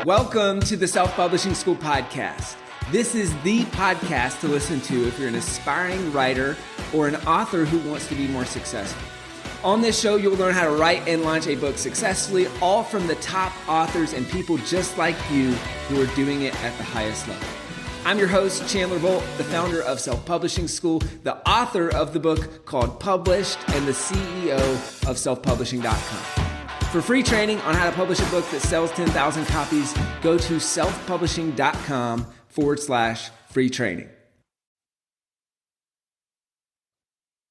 Welcome to the Self-Publishing School podcast. This is the podcast to listen to if you're an aspiring writer or an author who wants to be more successful. On this show, you'll learn how to write and launch a book successfully, all from the top authors and people just like you who are doing it at the highest level. I'm your host, Chandler Bolt, the founder of Self-Publishing School, the author of the book called Published, and the CEO of selfpublishing.com. For free training on how to publish a book that sells 10,000 copies, go to selfpublishing.com/free training.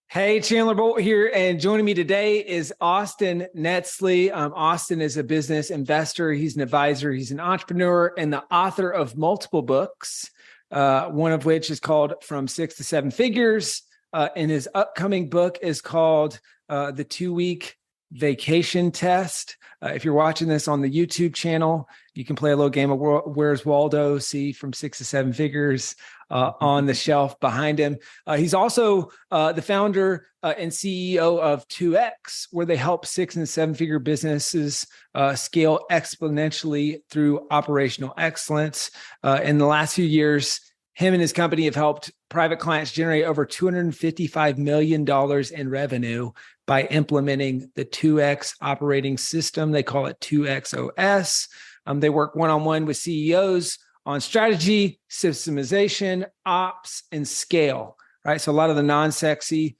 Hey, Chandler Bolt here, and joining me today is Austin Netsley. Austin is a business investor. He's an advisor. He's an entrepreneur and the author of multiple books, one of which is called From Six to Seven Figures. And his upcoming book is called The 2-Week Vacation Test. If you're watching this on the YouTube channel, you can play a little game of Where's Waldo, see From Six to Seven Figures on the shelf behind him. He's also the founder and CEO of 2X, where they help 6- and 7-figure businesses scale exponentially through operational excellence. In the last few years, him and his company have helped private clients generate over $255 million in revenue by implementing the 2X operating system. They call it 2XOS. They work one-on-one with CEOs on strategy, systemization, ops, and scale, right? So a lot of the non-sexy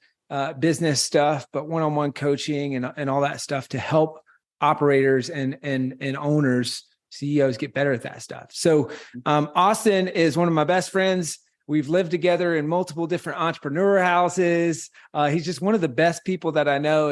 business stuff, but one-on-one coaching and all that stuff to help operators and owners, CEOs get better at that stuff. So Austin is one of my best friends. We've lived together in multiple different entrepreneur houses. He's just one of the best people that I know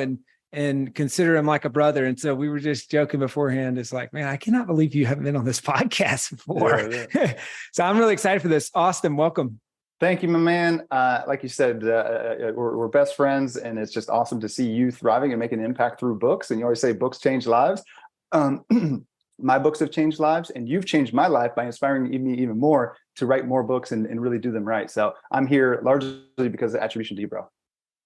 and consider him like a brother. And so we were just joking beforehand. It's like, man, I cannot believe you haven't been on this podcast before. Yeah. So I'm really excited for this. Austin, welcome. Thank you, my man. Like you said, we're best friends, and it's just awesome to see you thriving and making an impact through books. And you always say books change lives. My books have changed lives, and you've changed my life by inspiring me even more to write more books and really do them right. So I'm here largely because of attribution to you, bro.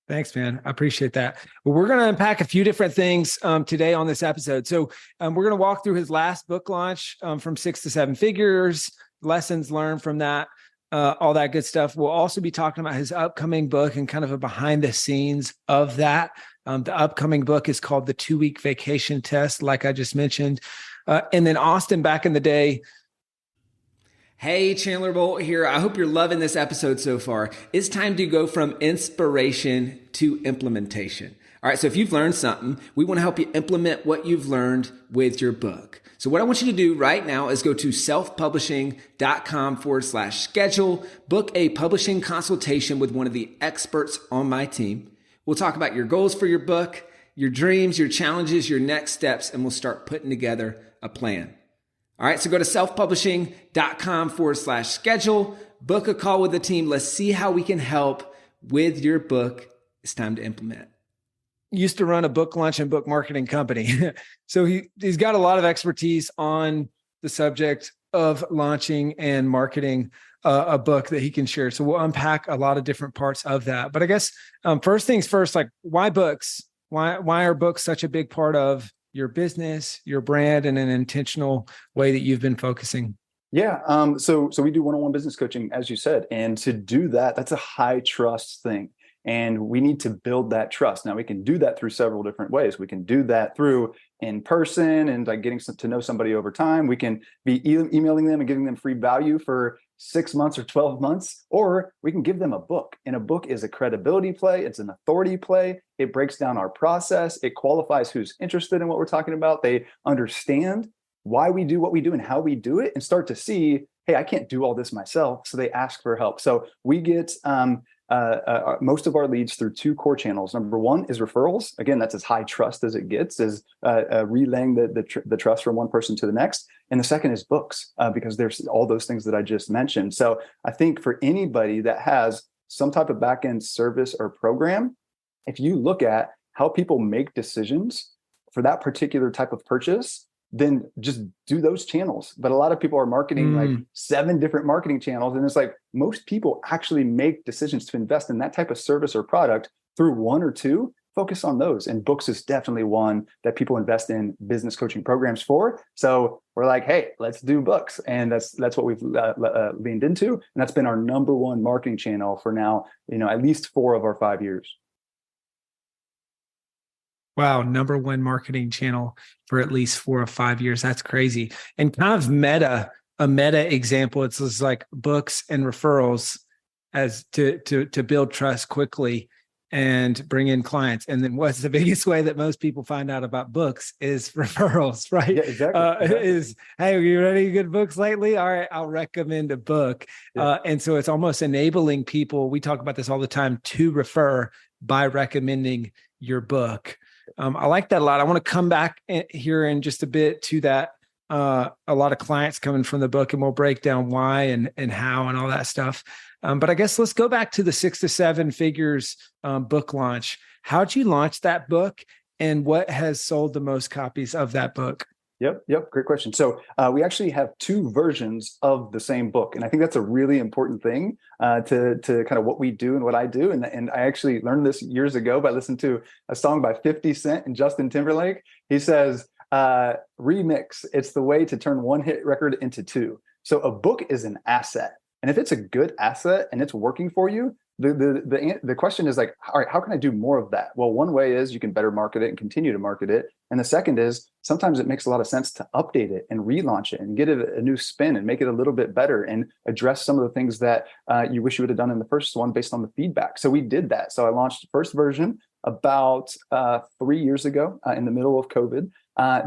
Thanks, man. I appreciate that. Well, we're going to unpack a few different things today on this episode. So we're going to walk through his last book launch, From 6 to 7 Figures, lessons learned from that, all that good stuff. We'll also be talking about his upcoming book and kind of a behind the scenes of that. The upcoming book is called The 2-Week Vacation Test, like I just mentioned. And then Austin, back in the day. Hey, Chandler Bolt here. I hope you're loving this episode so far. It's time to go from inspiration to implementation. All right, so if you've learned something, we want to help you implement what you've learned with your book. So what I want you to do right now is go to selfpublishing.com/schedule, book a publishing consultation with one of the experts on my team. We'll talk about your goals for your book, your dreams, your challenges, your next steps, and we'll start putting together a plan. All right, so go to selfpublishing.com/schedule, book a call with the team. Let's see how we can help with your book. It's time to implement. Used to run a book launch and book marketing company. So he's got a lot of expertise on the subject of launching and marketing a book that he can share. So we'll unpack a lot of different parts of that. But I guess first things first, like why books? Why are books such a big part of your business, your brand, and an intentional way that you've been focusing? Yeah. So we do one-on-one business coaching, as you said, and to do that, that's a high trust thing. And we need to build that trust. Now we can do that through several different ways. We can do that through in person and like getting to know somebody over time. We can be emailing them and giving them free value for 6 months or 12 months, or we can give them a book. And a book is a credibility play. It's an authority play. It breaks down our process. It qualifies who's interested in what we're talking about. They understand why we do what we do and how we do it and start to see, hey, I can't do all this myself. So they ask for help. So we get most of our leads through 2 core channels. Number one is referrals. Again, that's as high trust as it gets, is relaying the trust from one person to the next. And the second is books, because there's all those things that I just mentioned. So I think for anybody that has some type of back-end service or program, if you look at how people make decisions for that particular type of purchase, then just do those channels. But a lot of people are marketing like 7 different marketing channels. And it's like most people actually make decisions to invest in that type of service or product through 1 or 2 focus on those. And books is definitely one that people invest in business coaching programs for. So we're like, hey, let's do books. And that's what we've leaned into. And that's been our number one marketing channel for now, at least 4 of our 5 years. Wow, number one marketing channel for at least 4 or 5 years. That's crazy. And kind of a meta example, it's just like books and referrals as to build trust quickly and bring in clients. And then what's the biggest way that most people find out about books is referrals, right? Yeah, exactly. Is, hey, are you ready? Good books lately? All right, I'll recommend a book. Yeah. And so it's almost enabling people, we talk about this all the time, to refer by recommending your book. I like that a lot. I want to come back here in just a bit to that. A lot of clients coming from the book, and we'll break down why and how and all that stuff. But I guess let's go back to the 6 to 7 figures book launch. How'd you launch that book, and what has sold the most copies of that book? Yep. Great question. So we actually have 2 versions of the same book. And I think that's a really important thing to kind of what we do and what I do. And I actually learned this years ago by listening to a song by 50 Cent and Justin Timberlake. He says, remix, it's the way to turn one hit record into 2. So a book is an asset. And if it's a good asset and it's working for you, the question is like, all right, how can I do more of that? Well, one way is you can better market it and continue to market it. And the second is sometimes it makes a lot of sense to update it and relaunch it and get it a new spin and make it a little bit better and address some of the things that you wish you would have done in the first one based on the feedback. So we did that. So I launched the first version about 3 years ago in the middle of COVID.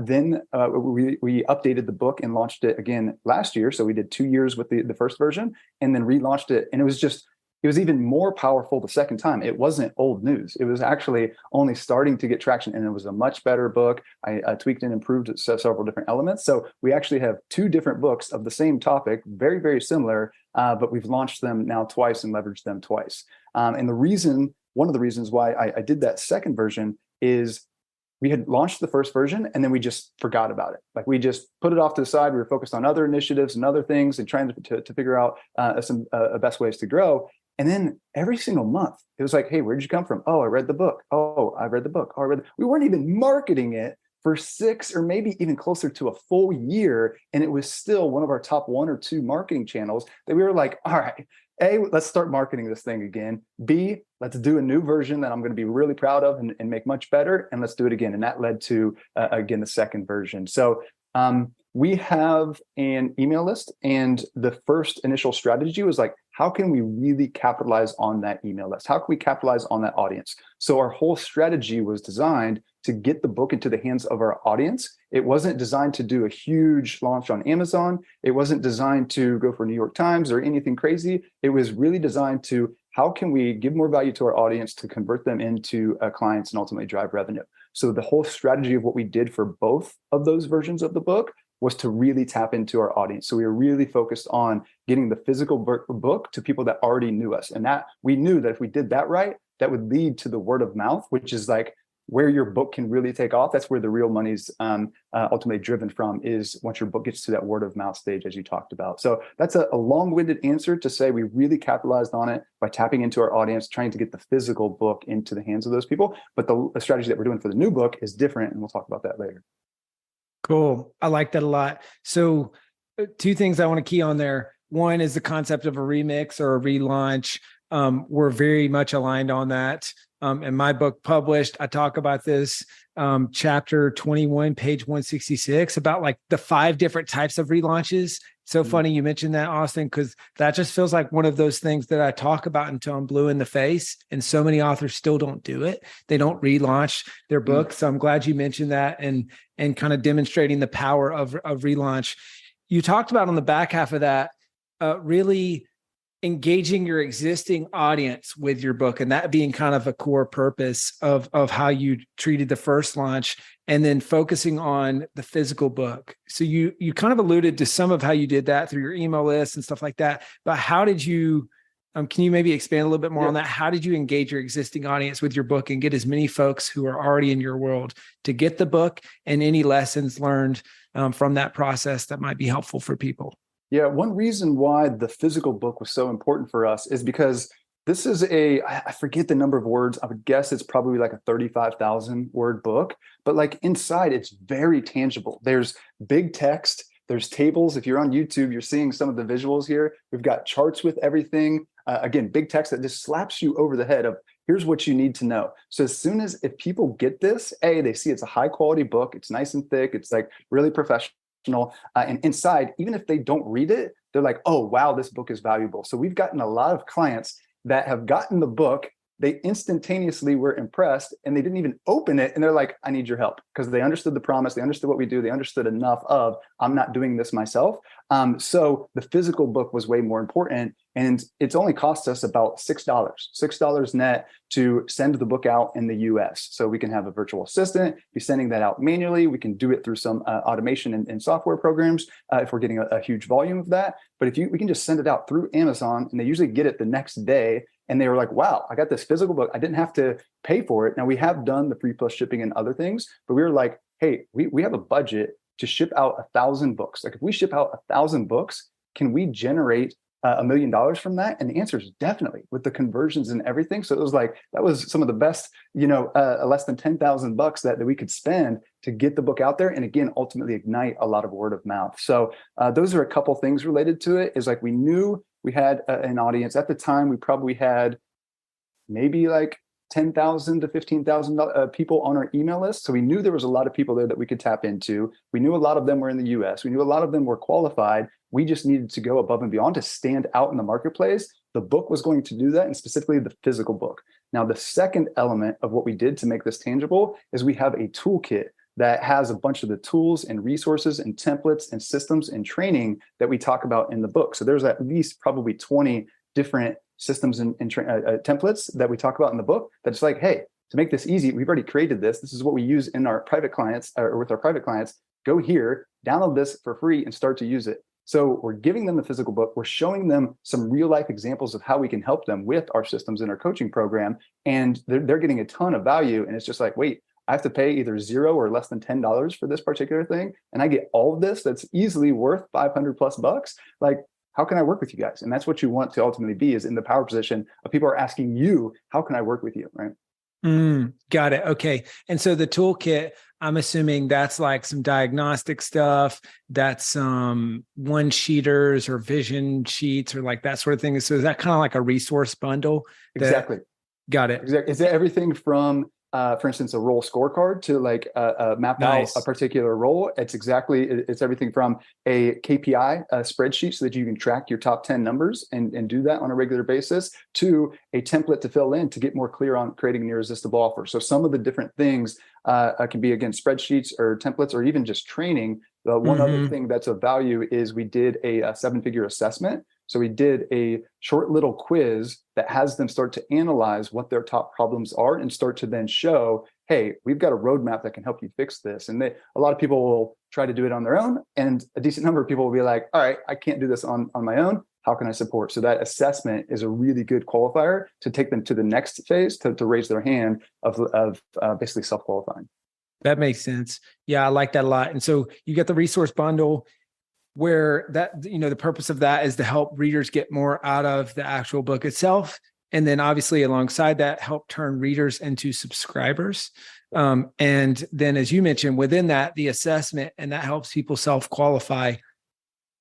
Then we updated the book and launched it again last year. So we did 2 years with the first version and then relaunched it. And it was even more powerful the second time. It wasn't old news. It was actually only starting to get traction, and it was a much better book. I tweaked and improved several different elements. So we actually have 2 different books of the same topic, very, very similar, but we've launched them now twice and leveraged them twice. And one of the reasons why I did that second version is we had launched the first version and then we just forgot about it. Like we just put it off to the side. We were focused on other initiatives and other things and trying to figure out some best ways to grow. And then every single month, it was like, hey, where'd you come from? Oh, I read the book. Oh, I read the book. Oh, we weren't even marketing it for 6 or maybe even closer to a full year. And it was still one of our top 1 or 2 marketing channels that we were like, all right, A, let's start marketing this thing again. B, let's do a new version that I'm going to be really proud of and make much better. And let's do it again. And that led to, again, the second version. So we have an email list, and the first initial strategy was like, how can we really capitalize on that email list? How can we capitalize on that audience? So our whole strategy was designed to get the book into the hands of our audience. It wasn't designed to do a huge launch on Amazon. It wasn't designed to go for New York Times or anything crazy. It was really designed to, how can we give more value to our audience to convert them into clients and ultimately drive revenue? So the whole strategy of what we did for both of those versions of the book was to really tap into our audience. So we were really focused on getting the physical book to people that already knew us. And that we knew that if we did that right, that would lead to the word of mouth, which is like where your book can really take off. That's where the real money's ultimately driven from, is once your book gets to that word of mouth stage, as you talked about. So that's a long-winded answer to say we really capitalized on it by tapping into our audience, trying to get the physical book into the hands of those people. But the strategy that we're doing for the new book is different, and we'll talk about that later. Cool. I like that a lot. So 2 things I want to key on there. One is the concept of a remix or a relaunch. We're very much aligned on that. In my book published, I talk about this chapter 21, page 166, about like the 5 different types of relaunches. So funny you mentioned that, Austin, because that just feels like one of those things that I talk about until I'm blue in the face. And so many authors still don't do it. They don't relaunch their book. So I'm glad you mentioned that and kind of demonstrating the power of relaunch. You talked about on the back half of that, really engaging your existing audience with your book, and that being kind of a core purpose of how you treated the first launch, and then focusing on the physical book. So you kind of alluded to some of how you did that through your email list and stuff like that, but how did you, can you maybe expand a little bit more on that? How did you engage your existing audience with your book and get as many folks who are already in your world to get the book, and any lessons learned from that process that might be helpful for people? Yeah, one reason why the physical book was so important for us is because This is I forget the number of words. I would guess it's probably like a 35,000 word book, but like inside it's very tangible. There's big text, there's tables. If you're on YouTube, you're seeing some of the visuals here. We've got charts with everything. Again, big text that just slaps you over the head of here's what you need to know. So as soon as if people get this, they see it's a high quality book, it's nice and thick, it's like really professional. And inside, even if they don't read it, they're like, oh, wow, this book is valuable. So we've gotten a lot of clients that have gotten the book, they instantaneously were impressed and they didn't even open it. And they're like, I need your help, because they understood the promise. They understood what we do. They understood enough of, I'm not doing this myself. So the physical book was way more important. And it's only cost us about $6 net to send the book out in the US. So we can have a virtual assistant, be sending that out manually. We can do it through some automation and software programs if we're getting a huge volume of that. But we can just send it out through Amazon, and they usually get it the next day. And they were like, wow, I got this physical book. I didn't have to pay for it. Now we have done the free plus shipping and other things, but we were like, hey, we have a budget to ship out 1,000 books. Like if we ship out 1,000 books, can we generate $1 million from that? And the answer is definitely, with the conversions and everything. So it was like, that was some of the best, less than 10,000 bucks that we could spend to get the book out there. And again, ultimately ignite a lot of word of mouth. So those are a couple things related to it. Is like, we knew we had an audience at the time. We probably had maybe like 10,000 to 15,000 people on our email list. So we knew there was a lot of people there that we could tap into. We knew a lot of them were in the US. We knew a lot of them were qualified. We just needed to go above and beyond to stand out in the marketplace. The book was going to do that, and specifically the physical book. Now, the second element of what we did to make this tangible is we have a toolkit that has a bunch of the tools and resources and templates and systems and training that we talk about in the book. So there's at least probably 20 different systems and templates that we talk about in the book. That's like, hey, to make this easy, we've already created this. This is what we use in our private clients or with our private clients. Go here, download this for free and start to use it. So we're giving them the physical book. We're showing them some real life examples of how we can help them with our systems in our coaching program. And they're getting a ton of value. And it's just like, wait, I have to pay either $0 or less than $10 for this particular thing. And I get all of this that's easily worth 500 plus bucks. Like, how can I work with you guys? And that's what you want to ultimately be, is in the power position of people are asking you, how can I work with you? Right. Got it. Okay. And so the toolkit, I'm assuming that's like some diagnostic stuff, that's some one-sheeters or vision sheets or like that sort of thing. So is that kind of like a resource bundle? Exactly. Got it. Exactly. Is everything from, for instance, a role scorecard to like map out a particular role? It's everything from a KPI spreadsheet so that you can track your top 10 numbers and do that on a regular basis, to a template to fill in to get more clear on creating an irresistible offer. So some of the different things can be, again, spreadsheets or templates or even just training. One other thing that's of value is we did a 7-figure assessment. So we did a short little quiz that has them start to analyze what their top problems are and start to then show, hey, we've got a roadmap that can help you fix this. And a lot of people will try to do it on their own. And a decent number of people will be like, all right, I can't do this on my own. How can I support? So that assessment is a really good qualifier to take them to the next phase, to raise their hand of basically self-qualifying. That makes sense. Yeah, I like that a lot. And so you get the resource bundle, where that, the purpose of that is to help readers get more out of the actual book itself. And then obviously alongside that, help turn readers into subscribers. And then, as you mentioned, within that, the assessment, and that helps people self-qualify.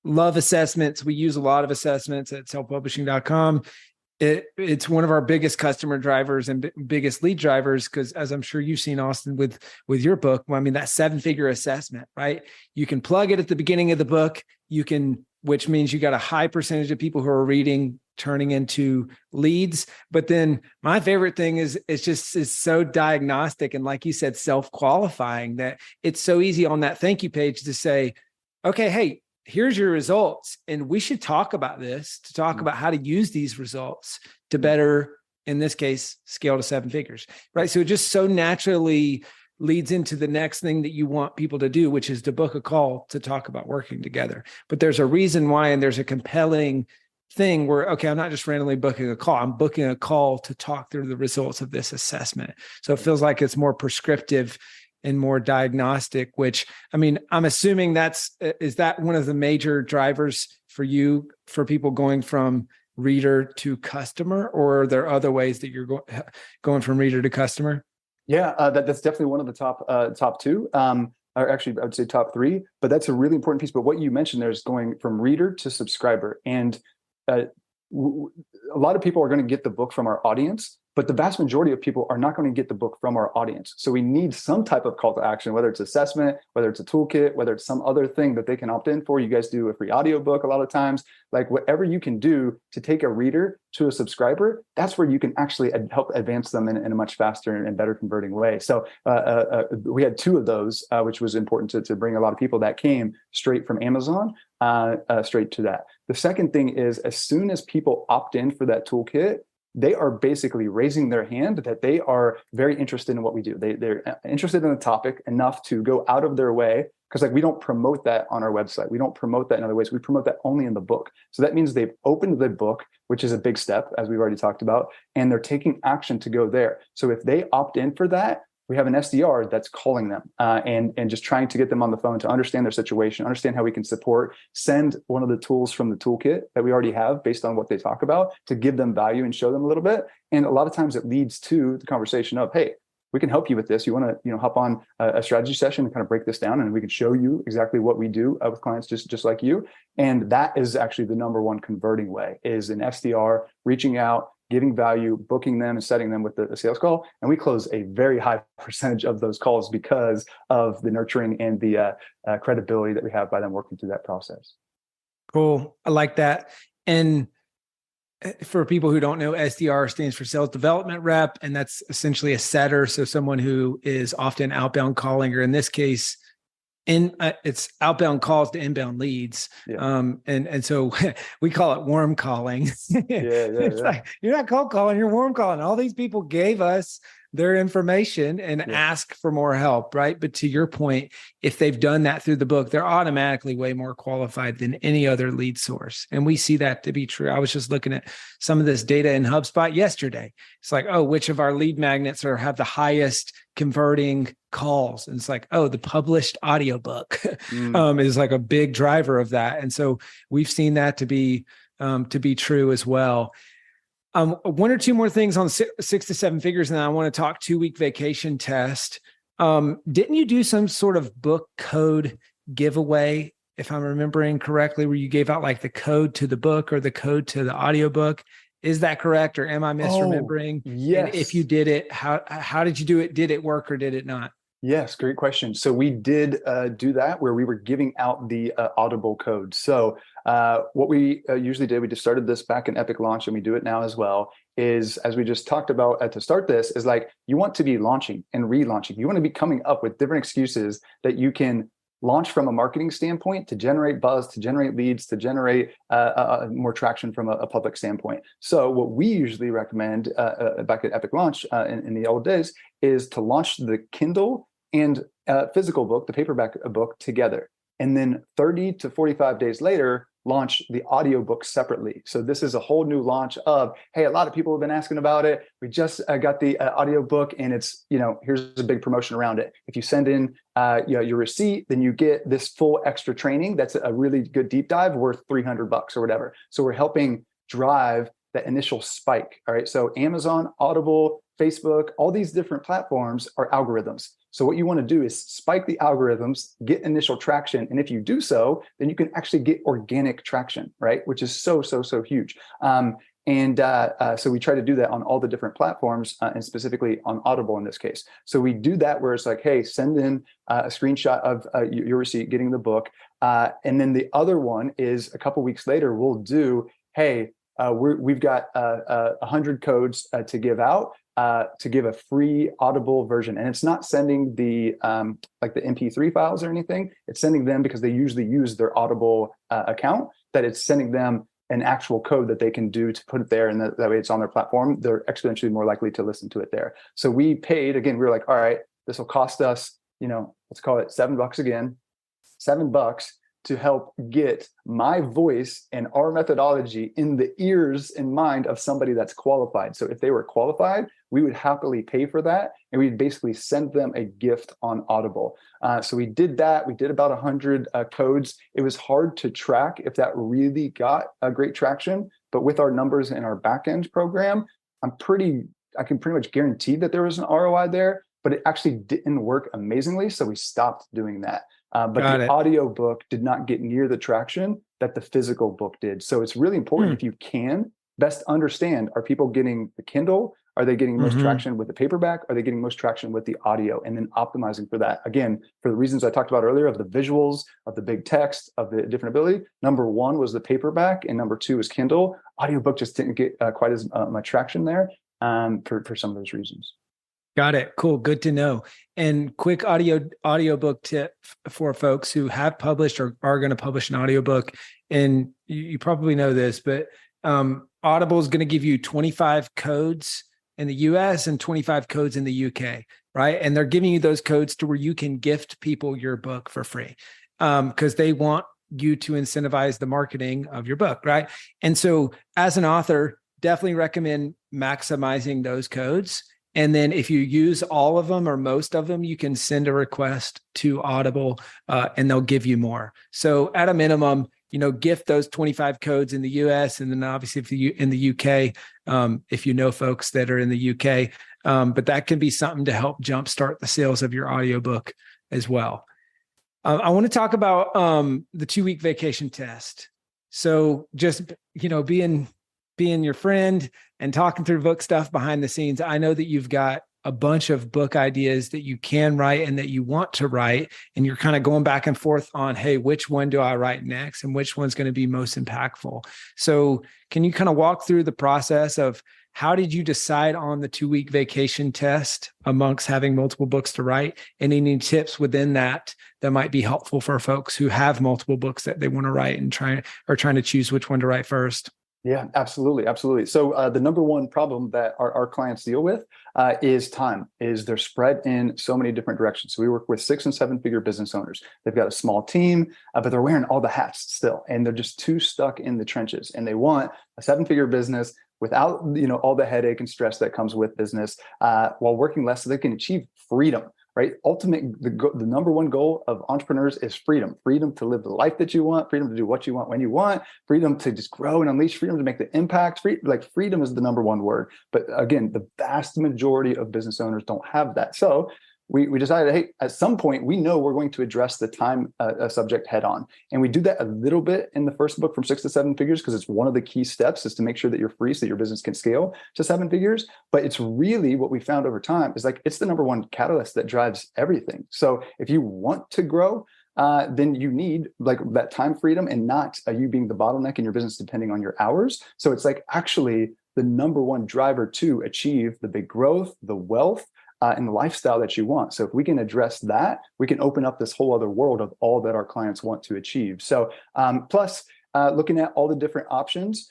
Love assessments. We use a lot of assessments at selfpublishing.com. It's one of our biggest customer drivers and biggest lead drivers, because as I'm sure you've seen, Austin, with your book, I mean, that 7-figure assessment, right? You can plug it at the beginning of the book, which means you got a high percentage of people who are reading turning into leads. But then my favorite thing is it's so diagnostic. And like you said, self-qualifying, that it's so easy on that thank you page to say, okay, hey, here's your results. And we should talk about this, to talk about how to use these results to better, in this case, scale to 7 figures, right? So it just so naturally leads into the next thing that you want people to do, which is to book a call to talk about working together. But there's a reason why, and there's a compelling thing where, okay, I'm not just randomly booking a call. I'm booking a call to talk through the results of this assessment. So it feels like it's more prescriptive and more diagnostic, which, I mean, I'm assuming is that one of the major drivers for you, for people going from reader to customer, or are there other ways that you're going from reader to customer? Yeah, that's definitely one of the top two. Or actually, I would say top three. But that's a really important piece. But what you mentioned there is going from reader to subscriber, and uh, a lot of people are going to get the book from our audience, but the vast majority of people are not going to get the book from our audience. So we need some type of call to action, whether it's assessment, whether it's a toolkit, whether it's some other thing that they can opt in for. You guys do a free audiobook a lot of times, like whatever you can do to take a reader to a subscriber, that's where you can actually help advance them in a much faster and better converting way. So we had two of those, which was important to bring a lot of people that came straight from Amazon straight to that. The second thing is, as soon as people opt in for that toolkit, they are basically raising their hand that they are very interested in what we do. They're interested in the topic enough to go out of their way, because like we don't promote that on our website. We don't promote that in other ways. We promote that only in the book. So that means they've opened the book, which is a big step, as we've already talked about, and they're taking action to go there. So if they opt in for that, we have an SDR that's calling them and just trying to get them on the phone to understand their situation, understand how we can support, send one of the tools from the toolkit that we already have based on what they talk about to give them value and show them a little bit. And a lot of times it leads to the conversation of, hey, we can help you with this. You want to, hop on a strategy session and kind of break this down, and we can show you exactly what we do with clients just like you. And that is actually the number one converting way, is an SDR reaching out, giving value, booking them and setting them with the sales call. And we close a very high percentage of those calls because of the nurturing and the credibility that we have by them working through that process. Cool. I like that. And for people who don't know, SDR stands for sales development rep, and that's essentially a setter. So someone who is often outbound calling, or in this case, it's outbound calls to inbound leads. Yeah. And so we call it warm calling. It's like, you're not cold calling, you're warm calling. All these people gave us their information and ask for more help, right? But to your point, if they've done that through the book, they're automatically way more qualified than any other lead source. And we see that to be true. I was just looking at some of this data in HubSpot yesterday. It's like, oh, which of our lead magnets have the highest converting calls? And it's like, oh, the published audiobook is like a big driver of that. And so we've seen that to be true as well. One or two more things on 6 to 7 figures, and then I want to talk 2-week vacation test. Didn't you do some sort of book code giveaway, if I'm remembering correctly, where you gave out like the code to the book or the code to the audiobook? Is that correct, or am I misremembering? Yes. And if you did it, how did you do it? Did it work or did it not? Yes, great question. So we did do that, where we were giving out the Audible code. So what we usually did, we just started this back in Epic Launch, and we do it now as well, is, as we just talked about to start this, is like, you want to be launching and relaunching. You want to be coming up with different excuses that you can launch from a marketing standpoint to generate buzz, to generate leads, to generate more traction from a public standpoint. So what we usually recommend back at Epic Launch in the old days is to launch the Kindle and physical book, the paperback book, together. And then 30 to 45 days later, launch the audiobook separately. So this is a whole new launch of, hey, a lot of people have been asking about it. We just got the audiobook, and it's, here's a big promotion around it. If you send in your receipt, then you get this full extra training. That's a really good deep dive worth $300 or whatever. So we're helping drive that initial spike. All right. So Amazon, Audible, Facebook, all these different platforms are algorithms. So what you want to do is spike the algorithms, get initial traction. And if you do so, then you can actually get organic traction, right? Which is so huge. So we try to do that on all the different platforms and specifically on Audible in this case. So we do that where it's like, hey, send in a screenshot of your receipt, getting the book. And then the other one is a couple weeks later, we'll do, hey, we've got 100 codes to give out. To give a free Audible version. And it's not sending the like the MP3 files or anything. It's sending them, because they usually use their Audible account, that it's sending them an actual code that they can do to put it there. And that way it's on their platform. They're exponentially more likely to listen to it there. So we paid, again, we were like, all right, this will cost us, let's call it $7 again, $7 to help get my voice and our methodology in the ears and mind of somebody that's qualified. So if they were qualified, we would happily pay for that, and we'd basically send them a gift on Audible. So we did that. We did about 100 codes. It was hard to track if that really got a great traction, But with our numbers in our back-end program, I can pretty much guarantee that there was an ROI there, but it actually didn't work amazingly. So we stopped doing that. But the audio book did not get near the traction that the physical book did. So it's really important, if you can, best understand, are people getting the Kindle? Are they getting most traction with the paperback? Are they getting most traction with the audio? And then optimizing for that. Again, for the reasons I talked about earlier of the visuals, of the big text, of the different ability. Number one was the paperback, and number two was Kindle. Audiobook just didn't get quite as much traction there for some of those reasons. Got it. Cool. Good to know. And quick audiobook tip for folks who have published or are going to publish an audiobook. And you probably know this, but Audible is going to give you 25 codes in the US and 25 codes in the UK, right? And they're giving you those codes to where you can gift people your book for free because they want you to incentivize the marketing of your book, right? And so as an author, definitely recommend maximizing those codes. And then if you use all of them or most of them, you can send a request to Audible and they'll give you more. So at a minimum, gift those 25 codes in the US. And then obviously if you in the UK, if you know folks that are in the UK, but that can be something to help jumpstart the sales of your audiobook as well. I want to talk about the 2-week vacation test. So just, being your friend and talking through book stuff behind the scenes, I know that you've got a bunch of book ideas that you can write and that you want to write. And you're kind of going back and forth on, hey, which one do I write next? And which one's going to be most impactful? So can you kind of walk through the process of how did you decide on the 2-week vacation test amongst having multiple books to write? And any tips within that might be helpful for folks who have multiple books that they want to write and trying to choose which one to write first? Yeah, absolutely. Absolutely. So the number one problem that our clients deal with is time, is they're spread in so many different directions. So we work with 6 and 7 figure business owners. They've got a small team, but they're wearing all the hats still. And they're just too stuck in the trenches. And they want a 7-figure business without, all the headache and stress that comes with business while working less so they can achieve freedom. Right? The number one goal of entrepreneurs is freedom to live the life that you want, freedom to do what you want when you want, freedom to just grow and unleash, freedom to make the impact. Freedom is the number one word. But again, the vast majority of business owners don't have that. So we decided, hey, at some point, we know we're going to address the time subject head on. And we do that a little bit in the first book from 6 to 7 figures, because it's one of the key steps is to make sure that you're free so that your business can scale to 7 figures. But it's really what we found over time is it's the number one catalyst that drives everything. So if you want to grow, then you need that time freedom and not you being the bottleneck in your business depending on your hours. So it's actually the number one driver to achieve the big growth, the wealth, and the lifestyle that you want. So if we can address that, we can open up this whole other world of all that our clients want to achieve. So plus looking at all the different options,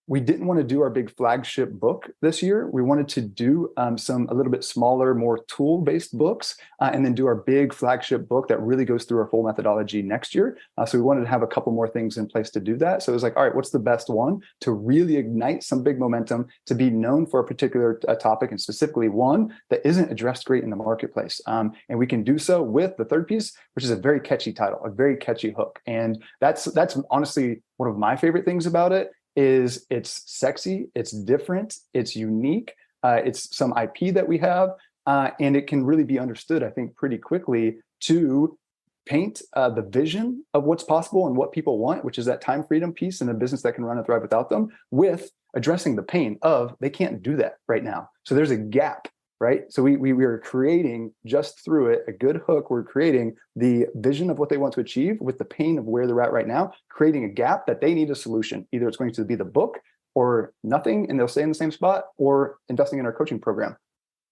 we didn't want to do our big flagship book this year. We wanted to do some a little bit smaller, more tool-based books, and then do our big flagship book that really goes through our full methodology next year. So we wanted to have a couple more things in place to do that. So it was all right, what's the best one to really ignite some big momentum, to be known for a particular topic, and specifically one that isn't addressed great in the marketplace. And we can do so with the third piece, which is a very catchy title, a very catchy hook. And that's honestly one of my favorite things about it. Is it's sexy, it's different, it's unique, it's some IP that we have, and it can really be understood, I think, pretty quickly to paint the vision of what's possible and what people want, which is that time freedom piece and a business that can run and thrive without them, with addressing the pain of they can't do that right now. So there's a gap. Right. So we are creating just through it a good hook. We're creating the vision of what they want to achieve with the pain of where they're at right now, creating a gap that they need a solution. Either it's going to be the book or nothing, and they'll stay in the same spot, or investing in our coaching program.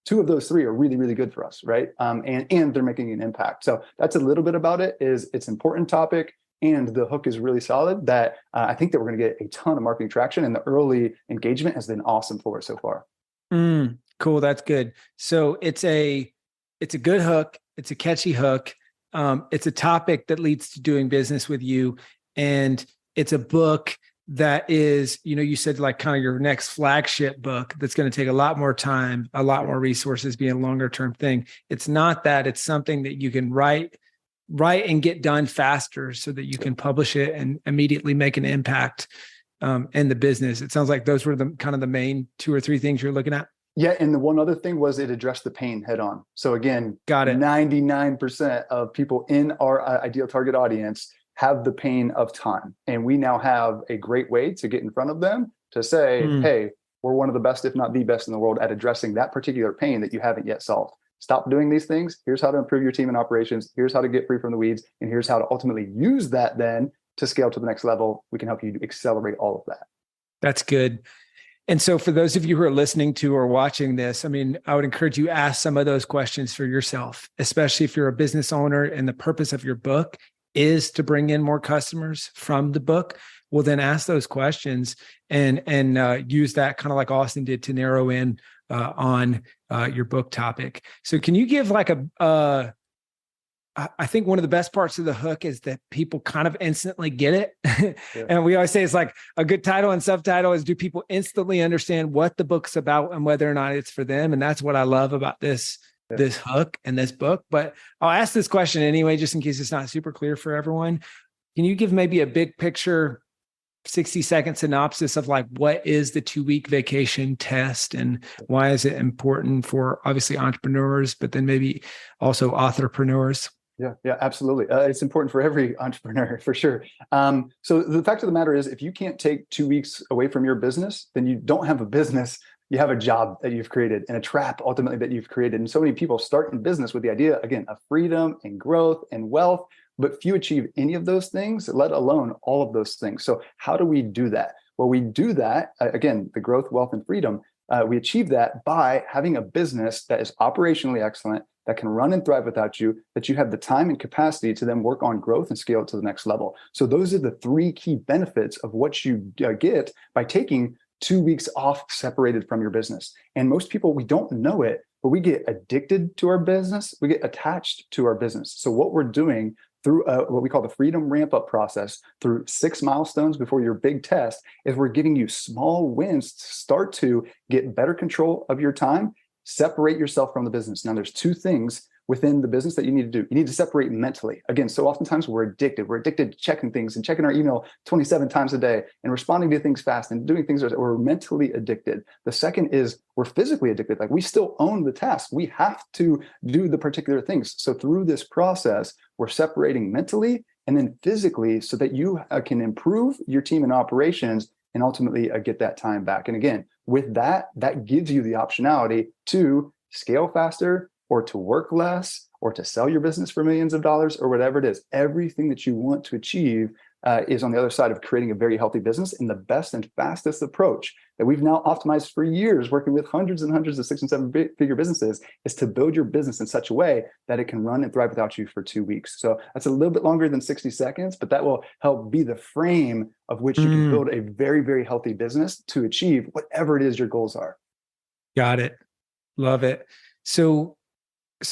2 of those 3 are really, really good for us. Right. And they're making an impact. So that's a little bit about it. It's an important topic. And the hook is really solid that I think that we're going to get a ton of marketing traction, and the early engagement has been awesome for us so far. Cool. That's good. So it's a good hook. It's a catchy hook. It's a topic that leads to doing business with you. And it's a book that is, you said kind of your next flagship book that's going to take a lot more time, a lot more resources, be a longer term thing. It's not that. It's something that you can write and get done faster so that you can publish it and immediately make an impact. in the business. It sounds like those were the kind of the main 2 or 3 things you're looking at. Yeah. And the one other thing was it addressed the pain head on. So again, Got it. 99% of people in our ideal target audience have the pain of time. And we now have a great way to get in front of them to say, hey, we're one of the best, if not the best in the world at addressing that particular pain that you haven't yet solved. Stop doing these things. Here's how to improve your team and operations. Here's how to get free from the weeds. And here's how to ultimately use that then to scale to the next level. We can help you accelerate all of that. That's good. And so for those of you who are listening to or watching this, I mean, I would encourage you ask some of those questions for yourself, especially if you're a business owner and the purpose of your book is to bring in more customers from the book. Well, then ask those questions and use that kind of like Austin did to narrow in on your book topic. So can you give like I think one of the best parts of the hook is that people kind of instantly get it. Yeah. And we always say it's like a good title and subtitle is, do people instantly understand what the book's about and whether or not it's for them? And that's what I love about this hook and this book. But I'll ask this question anyway, just in case it's not super clear for everyone. Can you give maybe a big picture 60-second synopsis of like, what is the 2-week vacation test and why is it important for obviously entrepreneurs, but then maybe also authorpreneurs? Yeah, absolutely. It's important for every entrepreneur for sure. So the fact of the matter is, if you can't take 2 weeks away from your business, then you don't have a business. You have a job that you've created and a trap ultimately that you've created. And so many people start in business with the idea, again, of freedom and growth and wealth, but few achieve any of those things, let alone all of those things. So how do we do that? Well, we do that, again, the growth, wealth, and freedom. We achieve that by having a business that is operationally excellent, that can run and thrive without you, that you have the time and capacity to then work on growth and scale it to the next level. So those are the 3 key benefits of what you get by taking 2 weeks off separated from your business. And most people, we don't know it, but we get addicted to our business. We get attached to our business. So what we're doing through what we call the freedom ramp up process, through 6 milestones before your big test, is we're giving you small wins to start to get better control of your time, separate yourself from the business. Now, there's 2 things within the business that you need to do. You need to separate mentally. Again, so oftentimes we're addicted. We're addicted to checking things and checking our email 27 times a day and responding to things fast and doing things that we're mentally addicted. The second is we're physically addicted. Like, we still own the task. We have to do the particular things. So through this process, we're separating mentally and then physically so that you can improve your team and operations and ultimately get that time back. And again, with that, that gives you the optionality to scale faster, or to work less, or to sell your business for millions of dollars, or whatever it is. Everything that you want to achieve is on the other side of creating a very healthy business. And the best and fastest approach that we've now optimized for years, working with hundreds and hundreds of 6 and 7-figure businesses, is to build your business in such a way that it can run and thrive without you for 2 weeks. So that's a little bit longer than 60 seconds, but that will help be the frame of which you can build a very, very healthy business to achieve whatever it is your goals are. Got it. Love it. So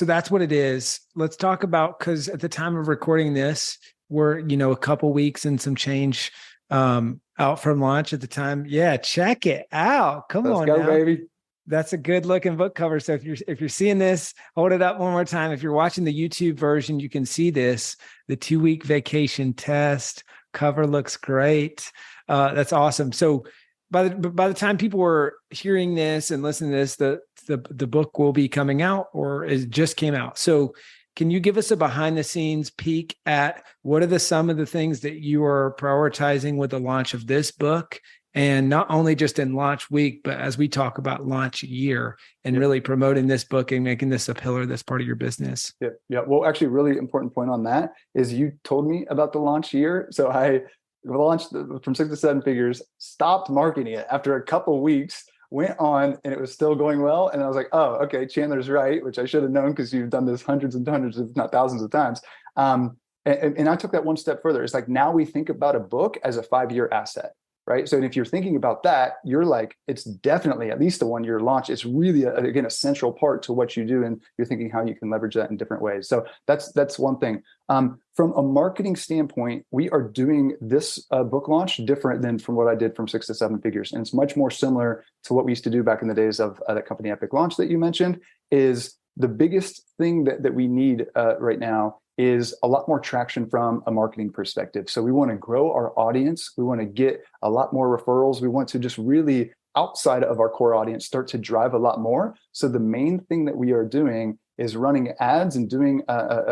that's what it is. Let's talk about, because at the time of recording this, we're, a couple weeks and some change out from launch at the time. Yeah, check it out. Come on, let's go, baby. That's a good looking book cover. So if you're seeing this, hold it up one more time. If you're watching the YouTube version, you can see this. The 2-week vacation test cover looks great. That's awesome. So by the time people were hearing this and listening to this, the book will be coming out, or it just came out. So can you give us a behind the scenes peek at what are some of the things that you are prioritizing with the launch of this book? And not only just in launch week, but as we talk about launch year and really promoting this book and making this a pillar that's part of your business. Yeah. Well, actually, really important point on that is you told me about the launch year. So I launched from 6 to 7 figures, stopped marketing it after a couple weeks, went on, and it was still going well. And I was like, oh, okay, Chandler's right, which I should have known because you've done this hundreds and hundreds, if not thousands of times. And I took that one step further. It's like, now we think about a book as a 5-year asset, right? So if you're thinking about that, you're like, it's definitely at least a 1-year launch. It's really, again, a central part to what you do. And you're thinking how you can leverage that in different ways. So that's one thing. From a marketing standpoint, we are doing this book launch different than from what I did from 6 to 7 figures. And it's much more similar to what we used to do back in the days of that company Epic Launch that you mentioned. Is the biggest thing that we need right now is a lot more traction from a marketing perspective. So we want to grow our audience. We want to get a lot more referrals. We want to just really, outside of our core audience, start to drive a lot more. So the main thing that we are doing is running ads and doing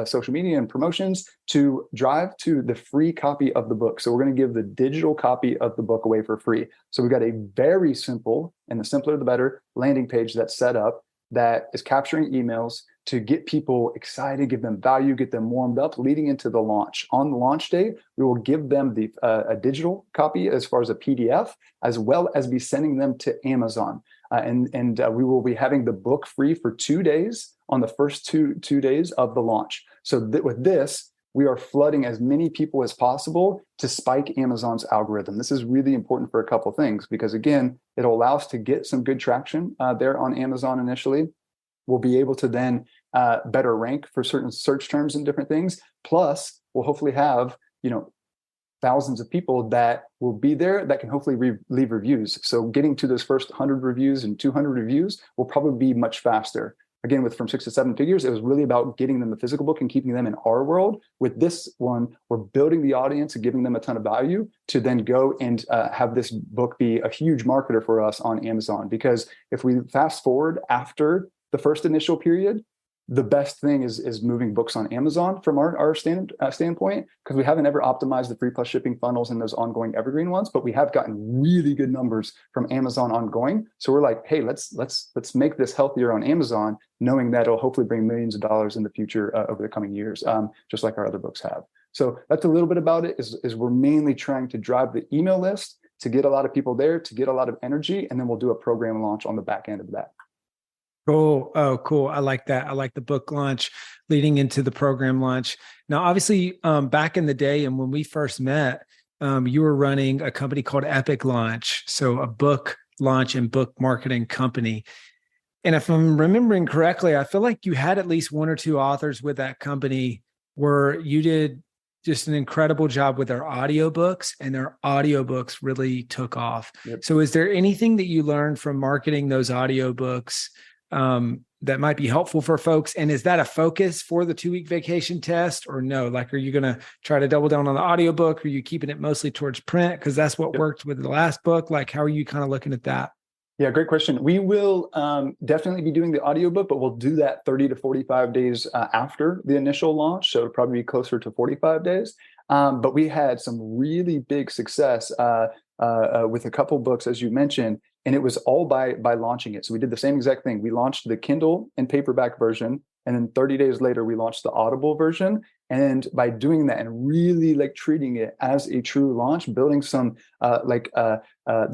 social media and promotions to drive to the free copy of the book. So we're going to give the digital copy of the book away for free. So we've got a very simple, and the simpler the better, landing page that's set up that is capturing emails to get people excited, give them value, get them warmed up leading into the launch. On the launch day, we will give them a digital copy as far as a PDF, as well as be sending them to Amazon. And we will be having the book free for 2 days on the first two days of the launch. So with this, we are flooding as many people as possible to spike Amazon's algorithm. This is really important for a couple of things, because again, it'll allow us to get some good traction there on Amazon initially. We'll be able to then better rank for certain search terms and different things. Plus, we'll hopefully have, thousands of people that will be there that can hopefully leave reviews. So getting to those first 100 reviews and 200 reviews will probably be much faster. Again, from 6 to 7 figures, it was really about getting them the physical book and keeping them in our world. With this one, we're building the audience and giving them a ton of value to then go and have this book be a huge marketer for us on Amazon. Because if we fast forward after the first initial period, the best thing is moving books on Amazon from our standpoint, because we haven't ever optimized the free plus shipping funnels and those ongoing evergreen ones, but we have gotten really good numbers from Amazon ongoing. So we're like, hey, let's make this healthier on Amazon, knowing that it'll hopefully bring millions of dollars in the future over the coming years, just like our other books have. So that's a little bit about it. Is we're mainly trying to drive the email list to get a lot of people there, to get a lot of energy, and then we'll do a program launch on the back end of that. Cool. Oh, cool. I like that. I like the book launch leading into the program launch. Now, obviously, back in the day and when we first met, you were running a company called Epic Launch. So a book launch and book marketing company. And if I'm remembering correctly, I feel like you had at least 1 or 2 authors with that company where you did just an incredible job with their audiobooks, and their audiobooks really took off. Yep. So is there anything that you learned from marketing those audiobooks that might be helpful for folks? And is that a focus for the 2-week vacation test, or no? Like, are you going to try to double down on the audiobook? Or are you keeping it mostly towards print? Because that's what worked with the last book. Like, how are you kind of looking at that? Yeah, great question. We will definitely be doing the audiobook, but we'll do that 30 to 45 days after the initial launch. So it'll probably be closer to 45 days. But we had some really big success with a couple books, as you mentioned, and it was all by launching it. So we did the same exact thing. We launched the Kindle and paperback version, and then 30 days later, we launched the Audible version. And by doing that and really treating it as a true launch, building some the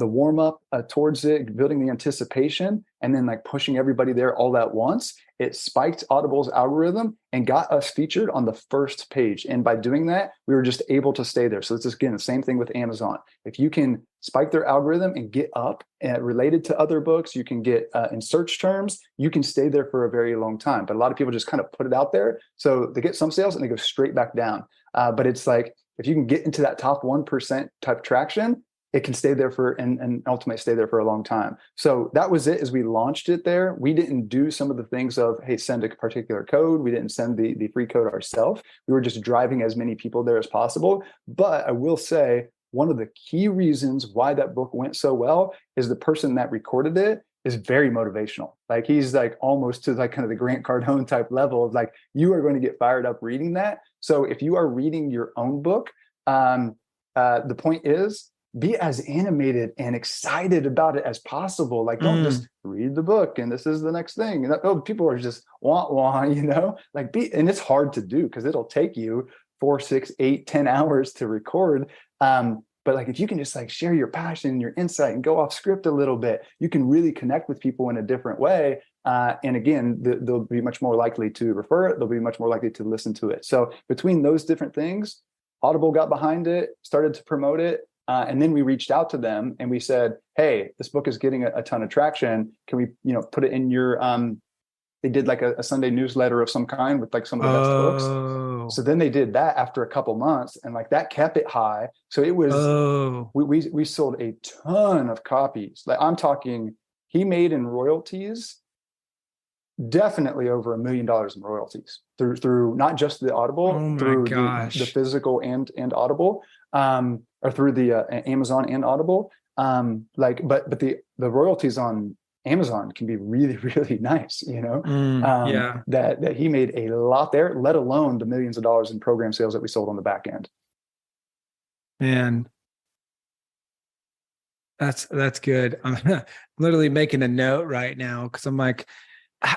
warm up towards it, building the anticipation, and then pushing everybody there all at once, it spiked Audible's algorithm and got us featured on the first page. And by doing that, we were just able to stay there. So it's just, again, the same thing with Amazon. If you can spike their algorithm and get up related to other books, you can get in search terms, you can stay there for a very long time. But a lot of people just kind of put it out there. So they get some sales and they go straight back down. But it's like, if you can get into that top 1% type traction, it can stay there and ultimately stay there for a long time. So that was it as we launched it there. We didn't do some of the things of, hey, send a particular code. We didn't send the free code ourselves. We were just driving as many people there as possible. But I will say, one of the key reasons why that book went so well is the person that recorded it is very motivational. He's almost to kind of the Grant Cardone type level of you are going to get fired up reading that. So if you are reading your own book, the point is, be as animated and excited about it as possible. Don't just read the book and this is the next thing. And people are just wah, and it's hard to do because it'll take you 4, 6, 8, 10 hours to record. But if you can just share your passion and your insight and go off script a little bit, you can really connect with people in a different way. And again, they'll be much more likely to refer it. They'll be much more likely to listen to it. So between those different things, Audible got behind it, started to promote it. And then we reached out to them and we said, hey, this book is getting a ton of traction. Can we, put it in your, they did a Sunday newsletter of some kind with some of the best books. So then they did that after a couple months and that kept it high. So it was, we sold a ton of copies. I'm talking, he made in royalties definitely over $1 million in royalties through not just the Audible, Oh my through gosh. the physical and Audible, or through the Amazon and Audible. But the royalties on Amazon can be really, really nice, Yeah, that he made a lot there, let alone the millions of dollars in program sales that we sold on the back end. man, that's good. I'm literally making a note right now because I'm like,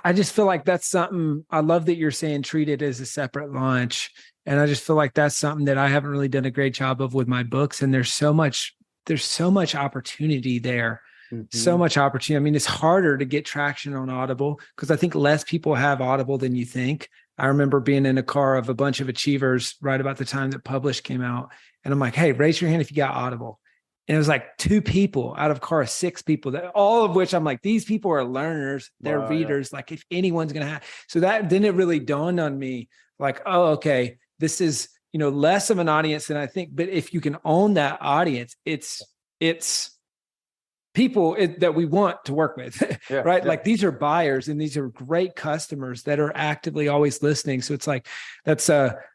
I just feel like that's something. I love that you're saying treat it as a separate launch. And I just feel like that's something that I haven't really done a great job of with my books. And there's so much opportunity there. So much opportunity. I mean, it's harder to get traction on Audible because I think less people have Audible than you think. I remember being in a car of a bunch of achievers right about the time that Publish came out. And I'm like, hey, raise your hand if you got Audible. And it was like 2 people out of a car of 6 people, that all of which I'm like, these people are learners, they're readers. Yeah. Like if anyone's going to have, so that then it really dawned on me like, oh, okay, this is, less of an audience than I think. But if you can own that audience, it's people that we want to work with, right? Yeah. Like these are buyers and these are great customers that are actively always listening. So it's like, I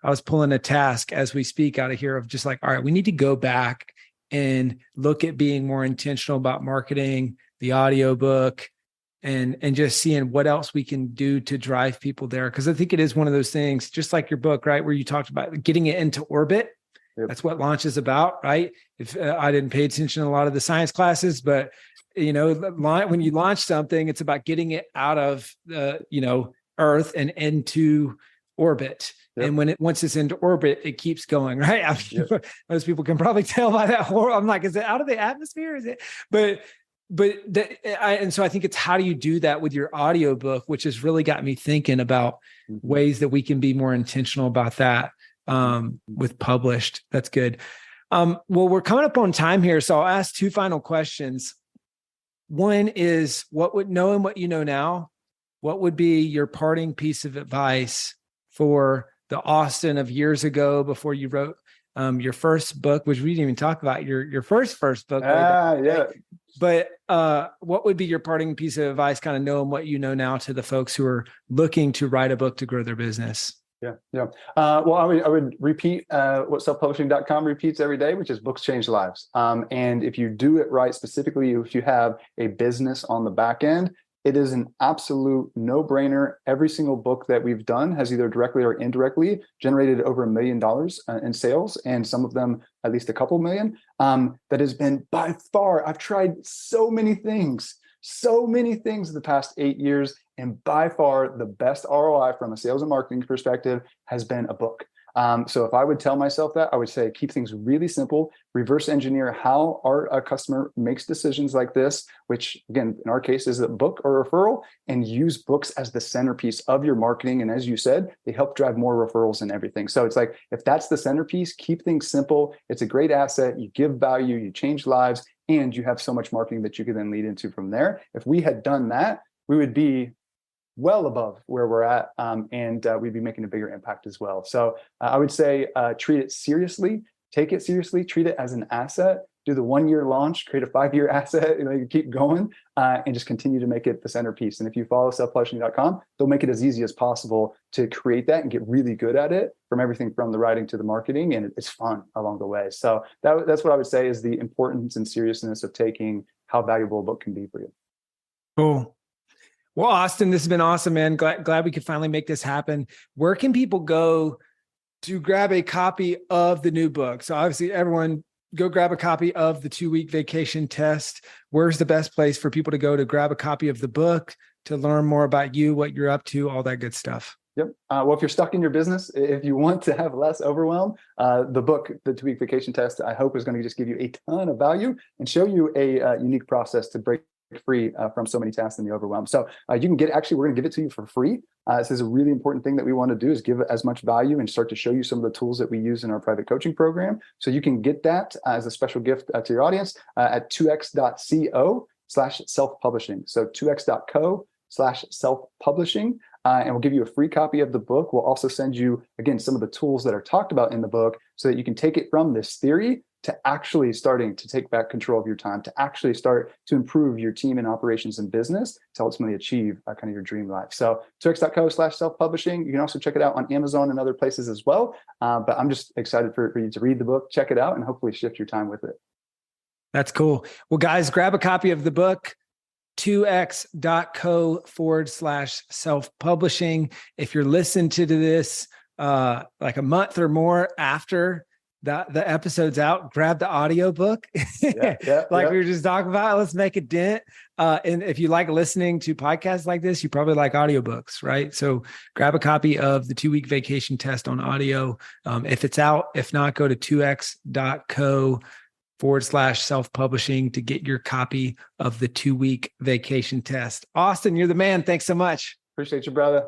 was pulling a task as we speak out of here of just like, all right, we need to go back and look at being more intentional about marketing the audiobook and just seeing what else we can do to drive people there. Cause I think it is one of those things, just like your book, right? Where you talked about getting it into orbit. Yep. That's what launch is about, right? If I didn't pay attention to a lot of the science classes, but when you launch something, it's about getting it out of Earth and into orbit. Yep. And once it's into orbit, it keeps going, right? I mean, yep. Most people can probably tell by that horror. I'm like, is it out of the atmosphere? Is it? And so I think it's how do you do that with your audiobook, which has really got me thinking about ways that we can be more intentional about that with Published. That's good. Well, we're coming up on time here, so I'll ask 2 final questions. One is, knowing what you know now, what would be your parting piece of advice for the Austin of years ago before you wrote your first book, which we didn't even talk about your first book. Yeah. But what would be your parting piece of advice, kind of knowing what you know now, to the folks who are looking to write a book to grow their business? Yeah. Well, I would repeat what selfpublishing.com repeats every day, which is books change lives. And if you do it right, specifically if you have a business on the back end, it is an absolute no-brainer. Every single book that we've done has either directly or indirectly generated over $1 million in sales, and some of them at least a couple million. That has been by far, I've tried so many things in the past 8 years, and by far the best ROI from a sales and marketing perspective has been a book. So if I would tell myself that, I would say keep things really simple, reverse engineer how our customer makes decisions like this, which again, in our case is a book or referral, and use books as the centerpiece of your marketing. And as you said, they help drive more referrals and everything. So it's like, if that's the centerpiece, keep things simple. It's a great asset. You give value, you change lives, and you have so much marketing that you can then lead into from there. If we had done that, we would be well above where we're at, and we'd be making a bigger impact as well. So I would say treat it seriously, take it seriously, treat it as an asset, do the 1-year launch, create a 5-year asset, you keep going, and just continue to make it the centerpiece. And if you follow selfpublishing.com, they'll make it as easy as possible to create that and get really good at it, from everything from the writing to the marketing, and it's fun along the way. So that's what I would say is the importance and seriousness of taking how valuable a book can be for you. Cool. Well, Austin, this has been awesome, man. Glad we could finally make this happen. Where can people go to grab a copy of the new book? So obviously everyone go grab a copy of the 2-week vacation test. Where's the best place for people to go to grab a copy of the book, to learn more about you, what you're up to, all that good stuff? Yep. Well, if you're stuck in your business, if you want to have less overwhelm, the book, the 2-week vacation test, I hope is going to just give you a ton of value and show you a unique process to break free from so many tasks and the overwhelm. So you can we're going to give it to you for free. This is a really important thing that we want to do, is give as much value and start to show you some of the tools that we use in our private coaching program. So you can get that as a special gift to your audience at 2x.co/self-publishing. So 2x.co/self-publishing. and we'll give you a free copy of the book. We'll also send you, again, some of the tools that are talked about in the book so that you can take it from this theory to actually starting to take back control of your time, to actually start to improve your team and operations and business to ultimately achieve kind of your dream life. So 2x.co/self-publishing. You can also check it out on Amazon and other places as well. But I'm just excited for you to read the book, check it out, and hopefully shift your time with it. That's cool. Well, guys, grab a copy of the book, 2x.co/self-publishing. If you're listening to this like a month or more after the episode's out, grab the audiobook. We were just talking about, let's make a dent. And if you like listening to podcasts like this, you probably like audiobooks, right? So grab a copy of the 2-week vacation test on audio. If it's out, if not, go to 2x.co/self-publishing to get your copy of the 2-week vacation test. Austin, you're the man. Thanks so much. Appreciate you, brother.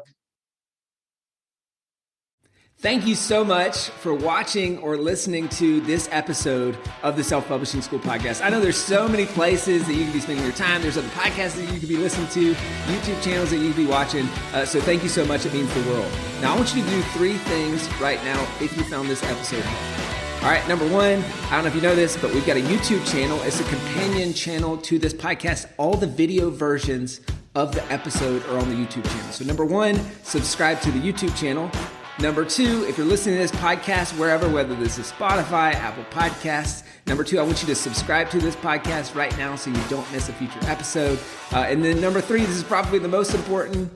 Thank you so much for watching or listening to this episode of the Self-Publishing School podcast. I know there's so many places that you can be spending your time. There's other podcasts that you could be listening to, YouTube channels that you could be watching. So thank you so much. It means the world. Now, I want you to do 3 things right now if you found this episode helpful. All right, number 1, I don't know if you know this, but we've got a YouTube channel. It's a companion channel to this podcast. All the video versions of the episode are on the YouTube channel. So number 1, subscribe to the YouTube channel. Number 2, if you're listening to this podcast wherever, whether this is Spotify, Apple Podcasts, number 2, I want you to subscribe to this podcast right now so you don't miss a future episode. And then number 3, this is probably the most important,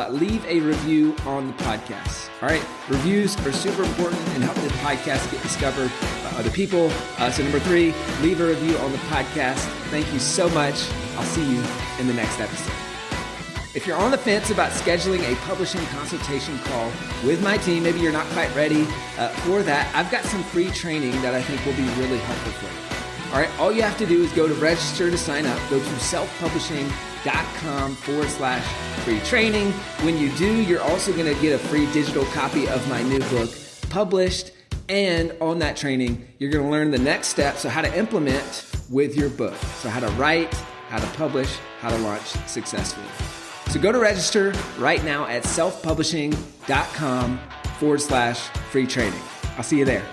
leave a review on the podcast. All right, reviews are super important and help the podcast get discovered by other people. So number 3, leave a review on the podcast. Thank you so much. I'll see you in the next episode. If you're on the fence about scheduling a publishing consultation call with my team, maybe you're not quite ready for that, I've got some free training that I think will be really helpful for you. All right, all you have to do is go to register to sign up. Go to selfpublishing.com/free training. When you do, you're also going to get a free digital copy of my new book published. And on that training, you're going to learn the next steps of how to implement with your book. So how to write, how to publish, how to launch successfully. So go to register right now at selfpublishing.com/free training. I'll see you there.